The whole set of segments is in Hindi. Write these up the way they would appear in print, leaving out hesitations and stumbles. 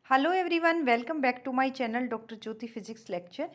Hello everyone, welcome back to my channel doctor Jyoti physics lecture.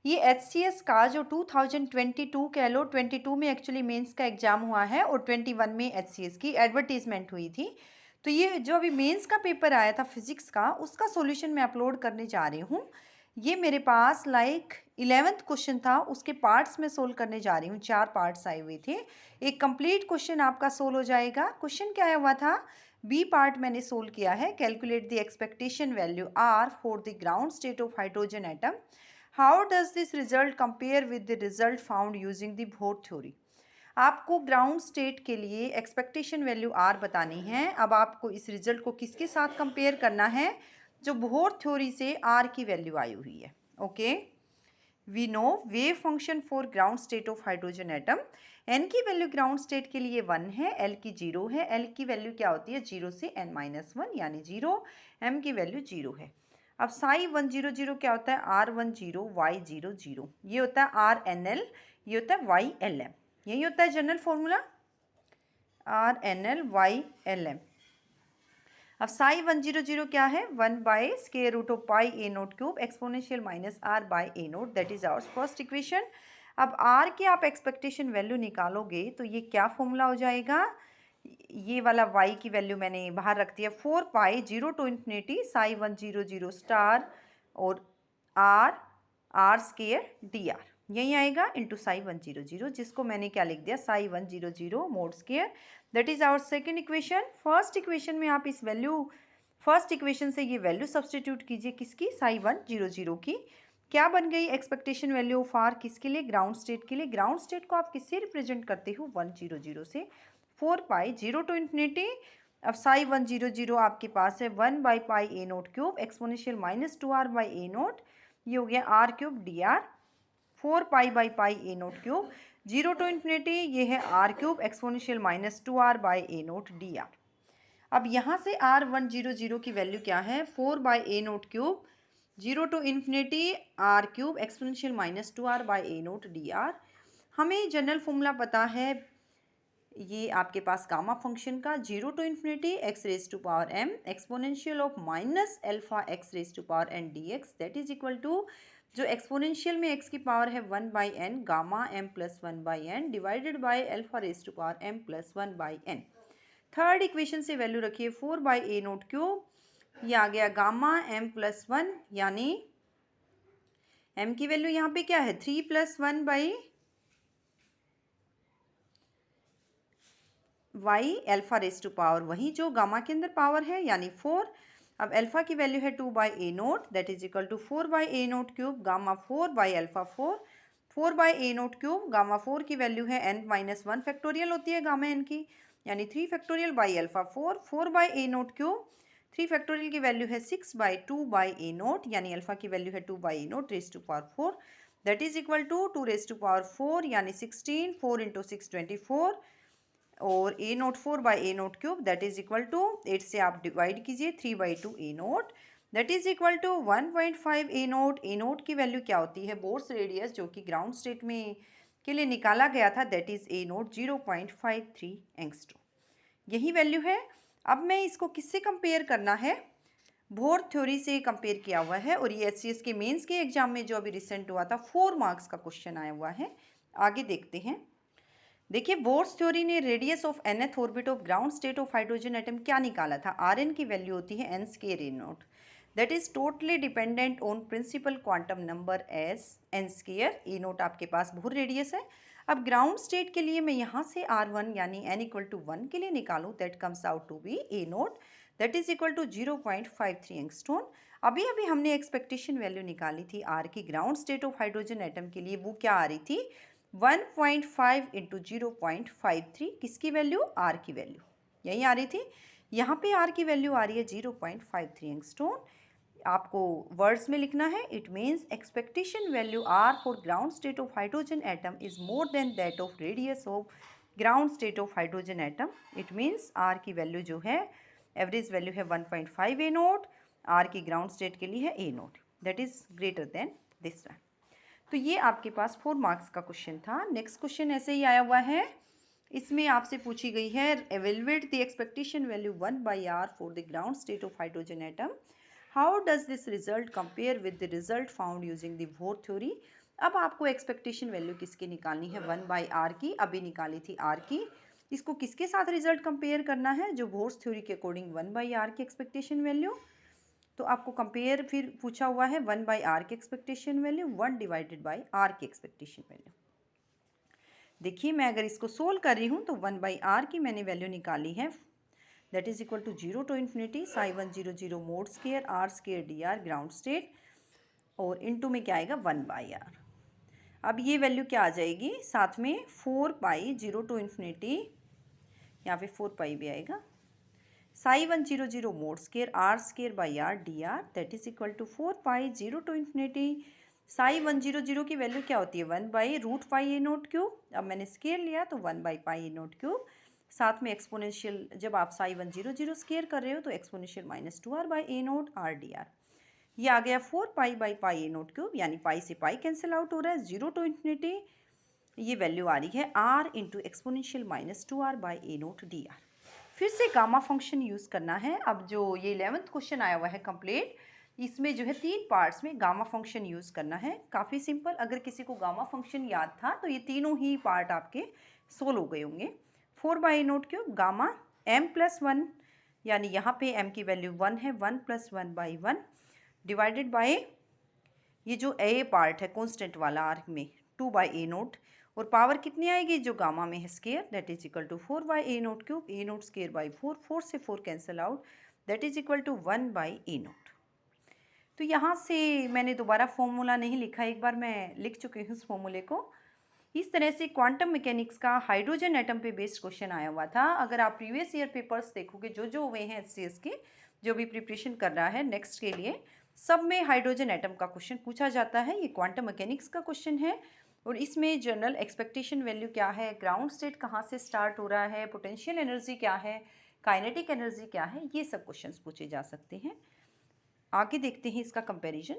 ये एचसीएस का जो 2022 कह लो, 22 में एक्चुअली मेंस का एग्ज़ाम हुआ है और 21 में एचसीएस की एडवर्टीजमेंट हुई थी। तो ये जो अभी मेंस का पेपर आया था फिजिक्स का, उसका सॉल्यूशन मैं अपलोड करने जा रही हूँ। ये मेरे पास 11th क्वेश्चन था, उसके पार्ट्स में सोल्व करने जा रही हूँ। 4 पार्ट्स आए हुए थे, एक कंप्लीट क्वेश्चन आपका सोल्व हो जाएगा। क्वेश्चन क्या आया हुआ था, बी पार्ट मैंने सोल्व किया है। Calculate the expectation value R for the ground state of hydrogen atom. How does this result compare with the result found using the Bohr theory. आपको ग्राउंड स्टेट के लिए एक्सपेक्टेशन वैल्यू आर बतानी है। अब आपको इस रिजल्ट को किसके साथ कंपेयर करना है, जो बोर थ्योरी से आर की वैल्यू आई हुई है। Okay, we know wave function for ground state of hydrogen atom. N की वैल्यू ग्राउंड स्टेट के लिए 1 है, एल की 0 है। एल की वैल्यू क्या होती है, 0 से n-1 यानी 0। एम की वैल्यू 0 है। अब साई 100 क्या होता है, R10 Y00, ये होता है RNL, ये होता है YLM। यही होता है जनरल फॉर्मूला, RNL YLM। अब साई 100 क्या है, 1/√πa0³ exponential minus r by a0, that is our first equation. अब r की आप एक्सपेक्टेशन वैल्यू निकालोगे तो ये क्या फॉर्मूला हो जाएगा, ये वाला y की वैल्यू मैंने बाहर रख दिया, 4π0 to साई 100 स्टार और r² dr, यही आएगा इंटू साई 100, जिसको मैंने क्या लिख दिया, psi 100 mod square. That is our second equation. First equation में आप इस वैल्यू, फर्स्ट इक्वेशन से ये वैल्यू सब्सटीट्यूट कीजिए, किसकी, साई 100 की। क्या बन गई एक्सपेक्टेशन वैल्यू ऑफ आर, किसके लिए, ग्राउंड स्टेट के लिए। ग्राउंड स्टेट को आप किससे रिप्रेजेंट करते हो, 100 से। 4π0 to अब साई 100 आपके पास है 1/πa0³ एक्सपोनेंशियल -2r/a0, ये हो गया r³ dr। 4π/πa0³, 0 to ये है r³ एक्सपोनेंशियल -2r/a0 dr। अब यहाँ से r100 की वैल्यू क्या है, 4/a0³, 0 to r³ exponential -2r/a0 dr। हमें जनरल फॉर्मूला पता है, ये आपके पास गामा फंक्शन का, 0 to x⁻m exponential of -α(x⁻n dx, that is equal to, जो एक्सपोनेंशियल में x की पावर है 1/n gamma m plus 1/n divided by α(m plus 1/n। Third equation से वैल्यू रखिए 4/a0³, ये आ गया गामा m प्लस 1, यानी m की वैल्यू यहाँ पे क्या है, 3 + 1/y α⁻, वही जो गामा के अंदर पावर है, यानी 4। अब अल्फा की वैल्यू है 2/a0, that is equal to 4/a0³ gamma 4/α4। 4/a0³ gamma 4 की वैल्यू है n-1 फैक्टोरियल होती है गामा n की, यानी 3 फैक्टोरियल बाई α4। 4/a0³, 3 फैक्टोरियल की वैल्यू है 6/2/a0, यानी अल्फा की वैल्यू है 2/a0⁻4, that is equal to 2⁻4 यानी 16, 4 × 6 24, और a0 4/a0³, that is equal to 8 से आप डिवाइड कीजिए, 3/2 a0, that is equal to 1.5 a0। a0 की वैल्यू क्या होती है, बोर्स रेडियस जो कि ग्राउंड स्टेट में के लिए निकाला गया था, दैट इज a0 0.53 एंगस्ट्रॉम, यही वैल्यू है। अब मैं इसको किससे कंपेयर करना है, बोर थ्योरी से कंपेयर किया हुआ है। और ये एचसीएस के मेंस के एग्जाम में जो अभी रिसेंट हुआ था, 4 मार्क्स का क्वेश्चन आया हुआ है। आगे देखते हैं। देखिए, बोर्स थ्योरी ने radius of nth orbit of ground state of hydrogen atom क्या निकाला था, Rn की वैल्यू होती है n² a0, that is totally dependent on principal quantum number as n²। a0 आपके पास बोर रेडियस है। अब ग्राउंड स्टेट के लिए मैं यहाँ से R1 यानी n = 1 के लिए निकालूँ, that comes out to be a0, that is equal to 0.53 angstrom. अभी अभी हमने एक्सपेक्टेशन वैल्यू निकाली थी आर की ground state of hydrogen atom के लिए, वो क्या आ रही थी, 1.5 × 0.53, किसकी वैल्यू, आर की वैल्यू, यही आ रही थी। यहाँ पे आर की वैल्यू आ रही है 0.53 एंगस्ट्रॉम। आपको वर्ड्स में लिखना है, it means expectation value R for ground state of hydrogen atom is more than that of radius of ground state of hydrogen atom. It means R की वैल्यू जो है, एवरेज वैल्यू है 1.5 a0, आर की ग्राउंड स्टेट के लिए है a0, that is greater than this one. तो ये आपके पास 4 मार्क्स का क्वेश्चन था। नेक्स्ट क्वेश्चन ऐसे ही आया हुआ है, इसमें आपसे पूछी गई है, evaluate the expectation value 1/r for the ground state of hydrogen atom. How does this result compare with the result found using the वोर थ्योरी। अब आपको एक्सपेक्टेशन वैल्यू किसकी निकालनी है, 1/r की, अभी निकाली थी r की। इसको किसके साथ रिजल्ट कंपेयर करना है, जो वोर्स थ्योरी के अकॉर्डिंग 1/r की एक्सपेक्टेशन वैल्यू। तो आपको कंपेयर फिर पूछा हुआ है 1/r की एक्सपेक्टेशन वैल्यू 1/r की एक्सपेक्टेशन वैल्यू। देखिए मैं अगर इसको सोल्व कर रही हूँ तो 1/r की मैंने वैल्यू निकाली है, that is equal to 0 to infinity psi100 mod square r square dr ground state, और इनटू में क्या आएगा 1/r। अब ये वैल्यू क्या आ जाएगी, साथ में 4 0 to इन्फिनिटी, यहाँ पे 4 भी आएगा, psi100 mod square r square by r dr that is equal to 4 0 to infinity psi100 की वैल्यू क्या होती है 1/√πa0 क्यूब। अब मैंने स्केयर लिया तो 1/πa0 क्यूब, साथ में एक्सपोनेंशियल, जब आप psi100 स्केयर कर रहे हो तो एक्सपोनेंशियल -2r/a0 r dr। ये आ गया 4 π/πa0 क्यूब, यानी पाई से पाई कैंसिल आउट हो रहा है, 0 to इन्फिनिटी ये वैल्यू आ रही है r into exponential -2r/a0 dr। फिर से गामा फंक्शन यूज़ करना है। अब जो ये 11th क्वेश्चन आया हुआ है कंप्लीट, इसमें जो है 3 पार्ट्स में गामा फंक्शन यूज़ करना है। काफ़ी सिंपल, अगर किसी को गामा फंक्शन याद था तो ये तीनों ही पार्ट आपके सोल्व हो गए होंगे। 4/a0 क्यूब गामा m+1, यानी यहाँ पे m की वैल्यू 1 है, 1 + 1/1 डिवाइडेड बाय ये जो a पार्ट है कॉन्स्टेंट वाला आर्क में 2/a0, और पावर कितनी आएगी जो गामा में है square, that is equal to 4/a0 cube, a0 square by 4, 4 से 4 cancel out, that is equal to 1/a0। तो यहाँ से मैंने दोबारा फॉर्मूला नहीं लिखा, एक बार मैं लिख चुकी हूँ उस फॉर्मूले को। इस तरह से क्वांटम मैकेनिक्स का हाइड्रोजन एटम पे बेस्ड क्वेश्चन आया हुआ था। अगर आप प्रीवियस ईयर पेपर्स देखोगे जो हुए हैं HCS के, जो भी प्रिपरेशन कर रहा है नेक्स्ट के लिए, सब में हाइड्रोजन एटम का क्वेश्चन पूछा जाता है। ये क्वांटम मैकेनिक्स का क्वेश्चन है, और इसमें जनरल एक्सपेक्टेशन वैल्यू क्या है, ग्राउंड स्टेट कहाँ से स्टार्ट हो रहा है, पोटेंशियल एनर्जी क्या है, काइनेटिक एनर्जी क्या है, ये सब क्वेश्चंस पूछे जा सकते हैं। आगे देखते हैं इसका कंपैरिजन।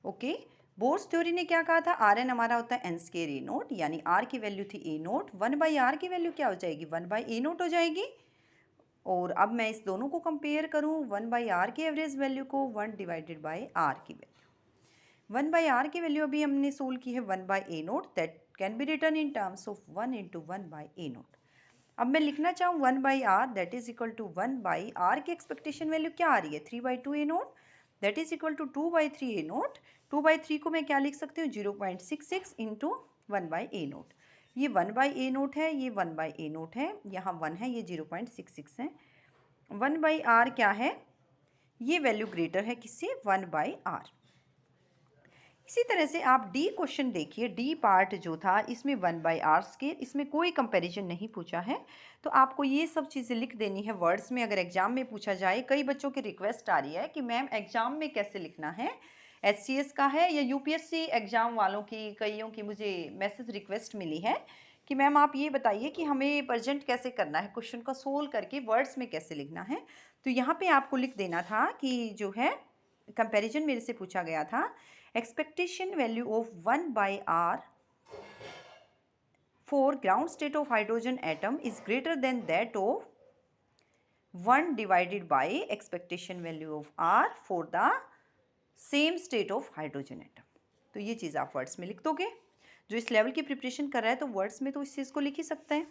ओके, बोर्स थ्योरी ने क्या कहा था, Rn हमारा होता है n स्केयर a0, यानी r की वैल्यू थी a0, 1/r की वैल्यू क्या हो जाएगी 1/a0 हो जाएगी। और अब मैं इस दोनों को कंपेयर करूँ, 1/r की एवरेज वैल्यू को 1/r की वैल्यू, 1/r की वैल्यू अभी हमने सोल्व की है 1/a0, that can be written in terms of 1 × 1/a0। अब मैं लिखना चाहूँ 1/r that is equal to 1/r की एक्सपेक्टेशन वैल्यू क्या आ रही है 3/2a0, that is equal to 2/3a0। 2/3 को मैं क्या लिख सकती हूँ 0.66 इंटू 1/a0। ये 1/a0 है, ये 1/a0 है, यहाँ 1 है, ये 0.66 है। 1/r क्या है, ये वैल्यू ग्रेटर है किससे 1/r। इसी तरह से आप डी क्वेश्चन देखिए, डी पार्ट जो था इसमें 1/r स्केयर, इसमें कोई कंपैरिजन नहीं पूछा है। तो आपको ये सब चीज़ें लिख देनी है वर्ड्स में, अगर एग्जाम में पूछा जाए। कई बच्चों की रिक्वेस्ट आ रही है कि मैम एग्जाम में कैसे लिखना है, HCS का है या UPSC एग्ज़ाम वालों की, कईयों की मुझे मैसेज रिक्वेस्ट मिली है कि मैम आप ये बताइए कि हमें प्रेजेंट कैसे करना है, क्वेश्चन को सोल्व करके वर्ड्स में कैसे लिखना है। तो यहाँ पे आपको लिख देना था कि जो है कंपैरिजन मेरे से पूछा गया था, expectation value of 1/r for ground state of hydrogen atom is greater than that of 1 divided by expectation value of r for the same state of hydrogen atom। तो ये चीज़ आप वर्ड्स में लिख दोगे। जो इस लेवल की प्रिपरेशन कर रहा है तो वर्ड्स में तो इस चीज़ को लिख ही सकते हैं।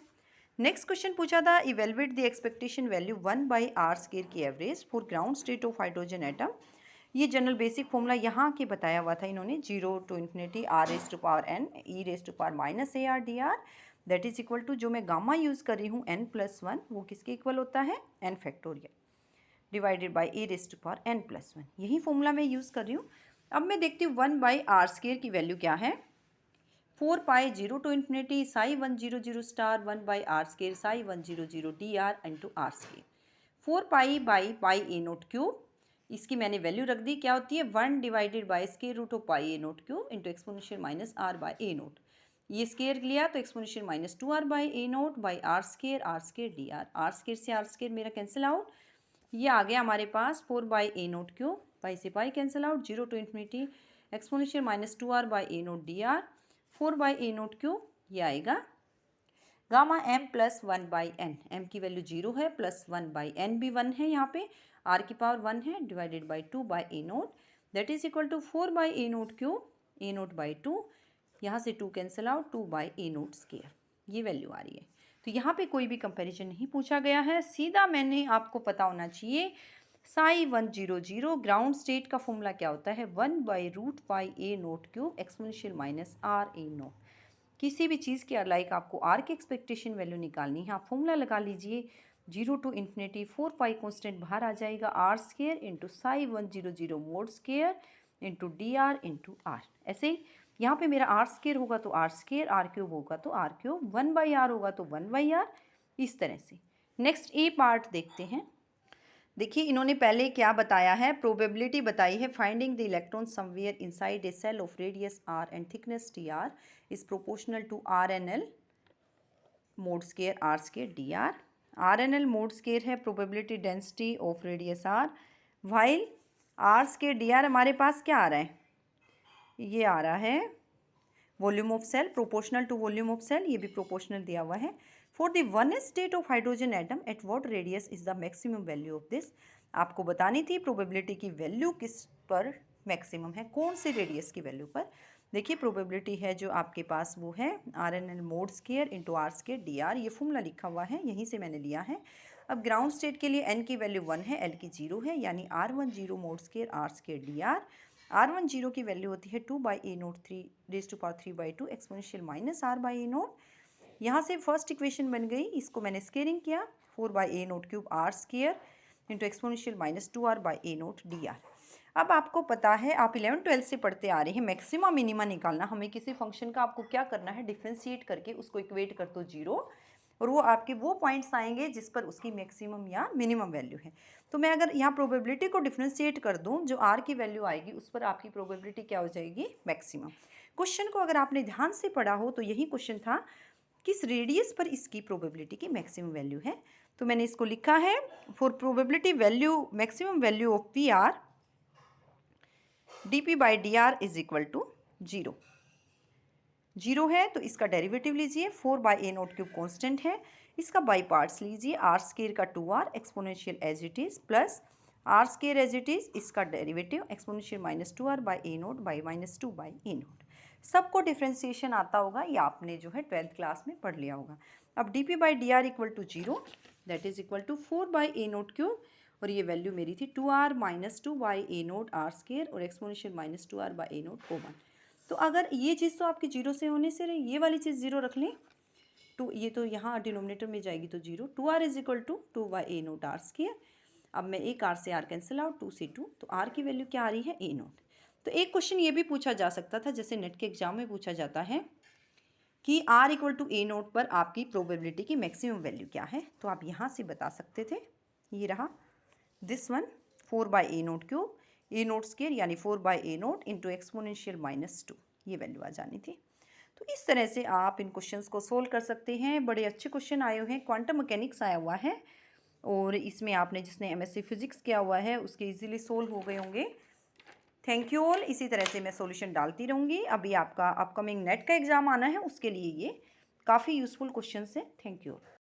नेक्स्ट क्वेश्चन पूछा था, evaluate the expectation value 1/r square की average for ground state of hydrogen atom. ये जनरल बेसिक फॉर्मूला यहाँ के बताया हुआ था इन्होंने, 0 to infinity r⁻n e⁻−ar dr that is equal to, जो मैं गामा यूज़ कर रही हूँ n+1, वो किसके इक्वल होता है n factorial divided by e⁻n+1, यही फॉर्मूला मैं यूज़ कर रही हूँ। अब मैं देखती हूँ 1/r स्केयर की वैल्यू क्या है, 4 0 to infinity psi100 star 1/r square psi100 dr into r square, 4 π/πa0 cube, इसकी मैंने वैल्यू रख दी, क्या होती है 1 divided by square root of πa0 cube into exponential -r/a0। ये स्केयर लिया तो exponential -2r/a0 by r square dr, r square से आर स्केयर मेरा कैंसिल आउट, ये आ गया हमारे पास 4/a0 क्यूब, पाई से pi cancel out, 0 to infinity exponential -2r/a0 dr, 4/a0 cube, ये आएगा गामा m + 1/n, m की वैल्यू 0 है, +1/n भी 1 है यहाँ पे, r की पावर 1 है divided by 2 by a nought that is equal to 4 by a note cube, a note by 2, यहाँ से 2 cancel out, 2 by a nought square, ये वैल्यू आ रही है। तो यहाँ पे कोई भी कंपैरिजन नहीं पूछा गया है, सीधा मैंने आपको पता होना चाहिए साई 100 ग्राउंड स्टेट का फॉर्मूला क्या होता है 1/√पाई A note cube exponential minus R A naught. किसी भी चीज़ के लाइक आपको आर की एक्सपेक्टेशन वैल्यू निकालनी है, आप फॉर्मूला लगा लीजिए 0 to इन्फिनिटी 4 पाई कॉन्स्टेंट बाहर आ जाएगा r square into psi 100 mod square into d r into r. ऐसे ही यहाँ पे मेरा आर स्केयर होगा तो आर स्केयर, आर क्यूब होगा तो आर क्यूब, 1/r होगा तो 1/r, इस तरह से। नेक्स्ट ए पार्ट देखते हैं। देखिए इन्होंने पहले क्या बताया है, प्रोबेबिलिटी बताई है finding the electron somewhere inside a cell of radius r and thickness dr is proportional to RNL mod square r square dr। RNL mod square है probability density of radius r, while r square dr हमारे पास क्या आ रहा है, ये आ रहा है volume of cell, proportional to volume of cell, ये भी प्रोपोर्शनल दिया हुआ है। For the one state of hydrogen atom at what radius is the maximum value of this. आपको बतानी थी प्रोबेबिलिटी की वैल्यू किस पर मैक्सिमम है, कौन से रेडियस की वैल्यू पर। देखिए प्रोबेबिलिटी है जो आपके पास वो है RNL mod square into r square dr, ये फॉर्मूला लिखा हुआ है यहीं से मैंने लिया है। अब ग्राउंड स्टेट के लिए n की वैल्यू 1 है, l की 0 है, यानी R10 mod square r square dr। R10 की वैल्यू होती है 2 by a nought 3 exponential minus r by a nought. यहाँ से फर्स्ट इक्वेशन बन गई, इसको मैंने स्केयरिंग किया 4 by a note cube r square into exponential minus 2r by a nought dr। अब आपको पता है, आप 11th-12th से पढ़ते आ रहे हैं, मैक्सिमा मिनिमा निकालना, हमें किसी फंक्शन का आपको क्या करना है, डिफ्रेंशिएट करके उसको इक्वेट कर दो 0, और वो आपके वो पॉइंट्स आएंगे जिस पर उसकी मैक्सिमम या मिनिमम वैल्यू है। तो मैं अगर यहाँ प्रोबेबिलिटी को डिफ्रेंशिएट कर दूँ, जो आर की वैल्यू आएगी उस पर आपकी प्रोबेबिलिटी क्या हो जाएगी, मैक्सिमम। क्वेश्चन को अगर आपने ध्यान से पढ़ा हो तो यही क्वेश्चन था, किस रेडियस पर इसकी प्रोबेबिलिटी की मैक्सिमम वैल्यू है। तो मैंने इसको लिखा है for probability value maximum value of P R D P by D R is equal to 0। 0 है तो इसका डेरिवेटिव लीजिए, 4 by a note cube constant है, इसका बाई पार्ट्स लीजिए, आर स्केयर का 2r exponential as it is plus R square as it is, इसका derivative exponential minus 2r by a note by minus 2 by a naught. सबको डिफ्रेंसिएशन आता होगा, या आपने जो है 12th क्लास में पढ़ लिया होगा। अब D P by D R equal to 0 that is equal to 4 by a note cube, और ये वैल्यू मेरी थी 2r minus 2 by a note are square और exponential minus 2r by a naught ओवन। तो अगर ये चीज़ तो आपकी 0 से होने से रही, ये वाली चीज़ 0 रख लें, तो ये तो यहाँ डिनोमिनेटर में जाएगी तो 0, 2r is equal to 2 by a note are square. अब मैं एक r से r कैंसिल आउट, 2 से 2, तो r की वैल्यू क्या आ रही है, ए नोट। तो एक क्वेश्चन ये भी पूछा जा सकता था, जैसे नेट के एग्जाम में पूछा जाता है कि r equal to a nought पर आपकी प्रोबेबिलिटी की मैक्सिमम वैल्यू क्या है, तो आप यहाँ से बता सकते थे, ये रहा this one 4 by a note cube a note square यानी 4 by a note into exponential minus 2, ये वैल्यू आ जानी थी। तो इस तरह से आप इन क्वेश्चंस को सोल्व कर सकते हैं। बड़े अच्छे क्वेश्चन आए हुए हैं, क्वांटम मैकेनिक्स आया हुआ है, और इसमें आपने जिसने MSc फिजिक्स किया हुआ है उसके इजीली सोल्व हो गए होंगे। Thank you all. इसी तरह से मैं सॉल्यूशन डालती रहूँगी। अभी आपका अपकमिंग नेट का एग्ज़ाम आना है, उसके लिए ये काफ़ी यूज़फुल क्वेश्चंस हैं। Thank you.